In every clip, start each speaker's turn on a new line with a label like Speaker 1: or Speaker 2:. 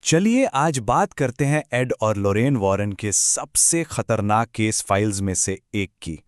Speaker 1: चलिए आज बात करते हैं एड और लॉरेन वॉरेन के सबसे खतरनाक केस फाइल्स में से एक की।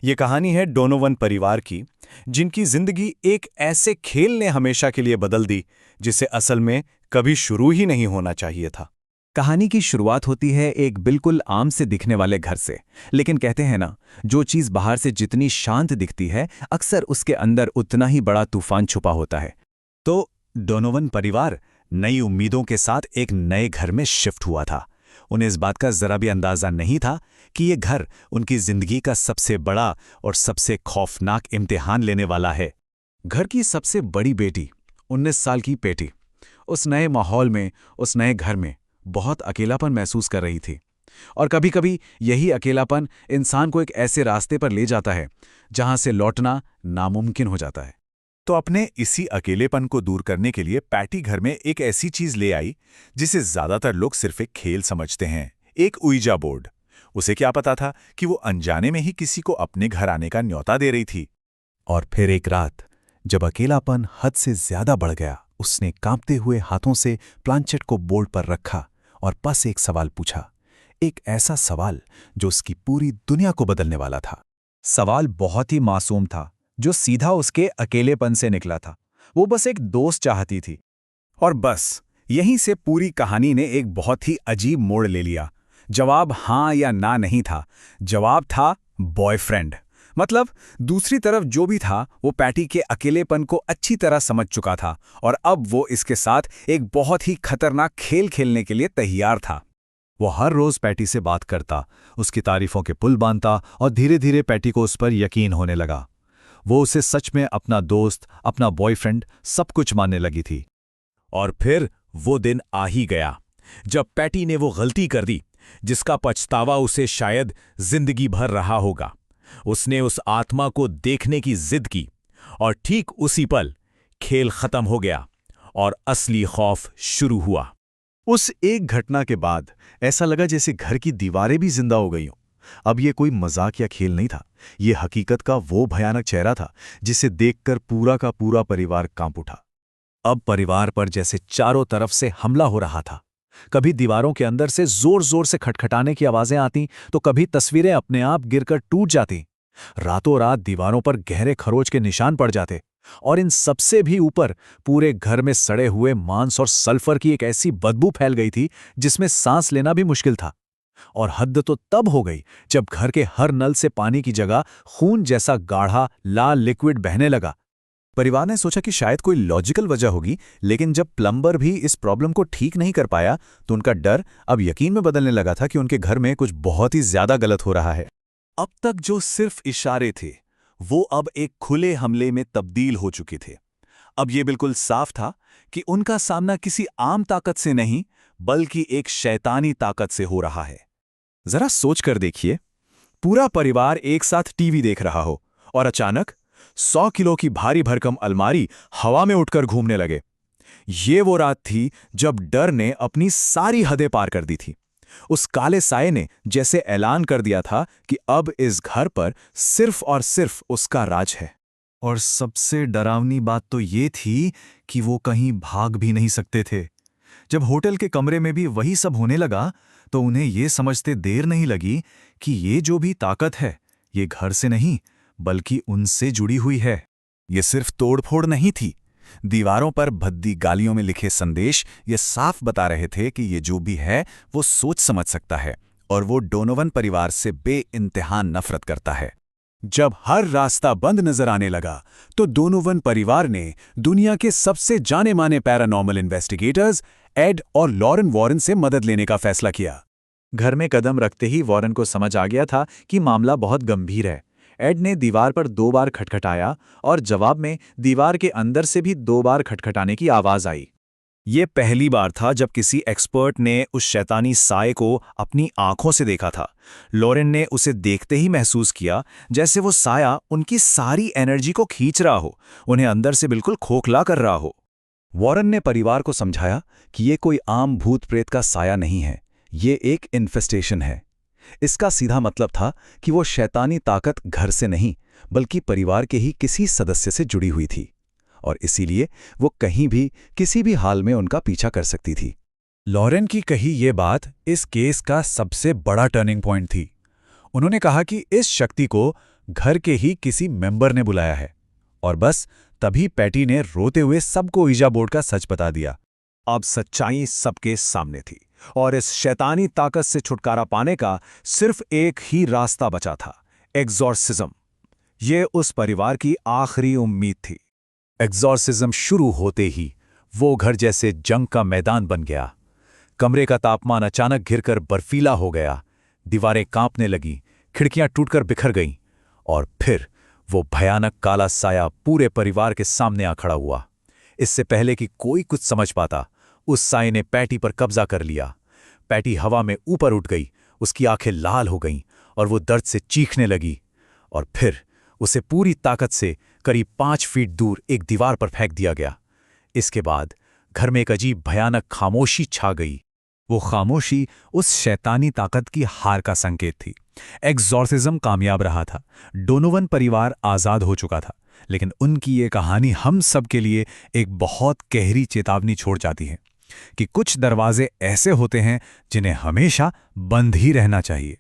Speaker 1: ये कहानी है डोनोवन परिवार की, जिनकी जिंदगी एक ऐसे खेल ने हमेशा के लिए बदल दी जिसे असल में कभी शुरू ही नहीं होना चाहिए था।
Speaker 2: कहानी की शुरुआत होती है एक बिल्कुल आम से दिखने वाले घर से। लेकिन कहते हैं ना, जो चीज बाहर से जितनी शांत दिखती है, अक्सर उसके अंदर उतना ही बड़ा तूफान छुपा होता है।
Speaker 1: तो डोनोवन परिवार नई उम्मीदों के साथ एक नए घर में शिफ्ट हुआ था। उन्हें इस बात का जरा भी अंदाजा नहीं था कि ये घर उनकी जिंदगी का सबसे बड़ा और सबसे खौफनाक इम्तिहान लेने वाला है। घर की सबसे बड़ी बेटी, 19 साल की पेटी, उस नए माहौल में, उस नए घर में बहुत अकेलापन महसूस कर रही थी। और कभी-कभी यही अकेलापन इंसान को एक ऐसे रास्ते पर ले जाता है जहां से लौटना नामुमकिन हो जाता है। तो अपने इसी अकेलेपन को दूर करने के लिए पैटी घर में एक ऐसी चीज ले आई जिसे ज्यादातर लोग सिर्फ एक खेल समझते हैं, एक उइजा बोर्ड। उसे क्या पता था कि वो अनजाने में ही किसी को अपने घर आने का न्योता दे रही थी। और फिर एक रात जब अकेलापन हद से ज्यादा बढ़ गया, उसने कांपते हुए हाथों से प्लांचेट को बोर्ड पर रखा और बस एक सवाल पूछा, एक ऐसा सवाल जो उसकी पूरी दुनिया को बदलने वाला था।
Speaker 2: सवाल बहुत ही मासूम था, जो सीधा उसके अकेलेपन से निकला था। वो बस एक दोस्त चाहती थी।
Speaker 1: और बस यहीं से पूरी कहानी ने एक बहुत ही अजीब मोड़ ले लिया। जवाब हाँ या ना नहीं था, जवाब था बॉयफ्रेंड। मतलब दूसरी तरफ जो भी था वो पैटी के अकेलेपन को अच्छी तरह समझ चुका था और अब वो इसके साथ एक बहुत ही खतरनाक खेल खेलने के लिए तैयार था। वो हर रोज पैटी से बात करता, उसकी तारीफों के पुल बांधता और धीरे धीरे पैटी को उस पर यकीन होने लगा। वो उसे सच में अपना दोस्त, अपना बॉयफ्रेंड सब कुछ मानने लगी थी। और फिर वो दिन आ ही गया जब पैटी ने वो गलती कर दी जिसका पछतावा उसे शायद जिंदगी भर रहा होगा। उसने उस आत्मा को देखने की जिद की और ठीक उसी पल खेल खत्म हो गया और असली खौफ शुरू हुआ। उस एक घटना के बाद ऐसा लगा जैसे घर की दीवारें भी जिंदा हो गई हों। अब ये कोई मजाक या खेल नहीं था, ये हकीकत का वो भयानक चेहरा था जिसे देखकर पूरा का पूरा परिवार कांप उठा। अब परिवार पर जैसे चारों तरफ से हमला हो रहा था। कभी दीवारों के अंदर से जोर जोर से खटखटाने की आवाजें आती, तो कभी तस्वीरें अपने आप गिरकर टूट जाती। रातों रात दीवारों पर गहरे खरोच के निशान पड़ जाते और इन सबसे भी ऊपर पूरे घर में सड़े हुए मांस और सल्फर की एक ऐसी बदबू फैल गई थी जिसमें सांस लेना भी मुश्किल था। और हद तो तब हो गई जब घर के हर नल से पानी की जगह खून जैसा गाढ़ा लाल लिक्विड बहने लगा। परिवार ने सोचा कि शायद कोई लॉजिकल वजह होगी, लेकिन जब प्लम्बर भी इस प्रॉब्लम को ठीक नहीं कर पाया तो उनका डर अब यकीन में बदलने लगा था कि उनके घर में कुछ बहुत ही ज्यादा गलत हो रहा है। अब तक जो सिर्फ इशारे थे वो अब एक खुले हमले में तब्दील हो चुके थे। अब ये बिल्कुल साफ था कि उनका सामना किसी आम ताकत से नहीं बल्कि एक शैतानी ताकत से हो रहा है। जरा सोच कर देखिए, पूरा परिवार एक साथ टीवी देख रहा हो और अचानक 100 किलो की भारी भरकम अलमारी हवा में उठकर घूमने लगे। ये वो रात थी जब डर ने अपनी सारी हदें पार कर दी थी। उस काले साये ने जैसे ऐलान कर दिया था कि अब इस घर पर सिर्फ और सिर्फ उसका राज है। और सबसे डरावनी बात तो ये थी कि वो कहीं भाग भी नहीं सकते थे। जब होटल के कमरे में भी वही सब होने लगा तो उन्हें ये समझते देर नहीं लगी कि ये जो भी ताकत है ये घर से नहीं बल्कि उनसे जुड़ी हुई है। ये सिर्फ तोड़फोड़ नहीं थी, दीवारों पर भद्दी गालियों में लिखे संदेश ये साफ बता रहे थे कि ये जो भी है वो सोच समझ सकता है और वो डोनोवन परिवार से बेइंतहान नफरत करता है। जब हर रास्ता बंद नजर आने लगा तो डोनोवन परिवार ने दुनिया के सबसे जाने माने पैरानॉर्मल इन्वेस्टिगेटर्स एड और लॉरेन वॉरेन से मदद लेने का फैसला किया। घर में कदम रखते ही वॉरेन को समझ आ गया था कि मामला बहुत गंभीर है। एड ने दीवार पर 2 बार खटखटाया और जवाब में दीवार के अंदर से भी 2 बार खटखटाने की आवाज आई। ये पहली बार था जब किसी एक्सपर्ट ने उस शैतानी साये को अपनी आंखों से देखा था। लॉरेन ने उसे देखते ही महसूस किया जैसे वो साया उनकी सारी एनर्जी को खींच रहा हो, उन्हें अंदर से बिल्कुल खोखला कर रहा हो। वॉरेन ने परिवार को समझाया कि ये कोई आम भूत प्रेत का साया नहीं है, ये एक इन्फेस्टेशन है। इसका सीधा मतलब था कि वो शैतानी ताकत घर से नहीं बल्कि परिवार के ही किसी सदस्य से जुड़ी हुई थी और इसीलिए वो कहीं भी किसी भी हाल में उनका पीछा कर सकती थी। लॉरेन की कही ये बात इस केस का सबसे बड़ा टर्निंग पॉइंट थी। उन्होंने कहा कि इस शक्ति को घर के ही किसी मेंबर ने बुलाया है, और बस तभी पैटी ने रोते हुए सबको ईजा बोर्ड का सच बता दिया। अब सच्चाई सबके सामने थी, और इस शैतानी ताकत से छुटकारा पाने का सिर्फ एक ही रास्ता बचा था, एग्जॉर्सिज्म। ये उस परिवार की आखिरी उम्मीद थी। एग्जॉर्सिज्म शुरू होते ही वो घर जैसे जंग का मैदान बन गया। कमरे का तापमान अचानक गिरकर बर्फीला हो गया, दीवारें कांपने लगीं, खिड़कियां टूटकर बिखर गईं, और फिर वो भयानक काला साया पूरे परिवार के सामने आ खड़ा हुआ। इससे पहले कि कोई कुछ समझ पाता, उस साये ने पैटी पर कब्जा कर लिया। पैटी हवा में ऊपर उठ गई, उसकी आंखें लाल हो गईं और वो दर्द से चीखने लगी, और फिर उसे पूरी ताकत से करीब 5 फीट दूर एक दीवार पर फेंक दिया गया। इसके बाद घर में एक अजीब भयानक खामोशी छा गई। वो खामोशी उस शैतानी ताकत की हार का संकेत थी। एग्जॉर्सिज्म कामयाब रहा था, डोनोवन परिवार आज़ाद हो चुका था, लेकिन उनकी ये कहानी हम सब के लिए एक बहुत गहरी चेतावनी छोड़ जाती है कि कुछ दरवाजे ऐसे होते हैं जिन्हें हमेशा बंद ही रहना चाहिए।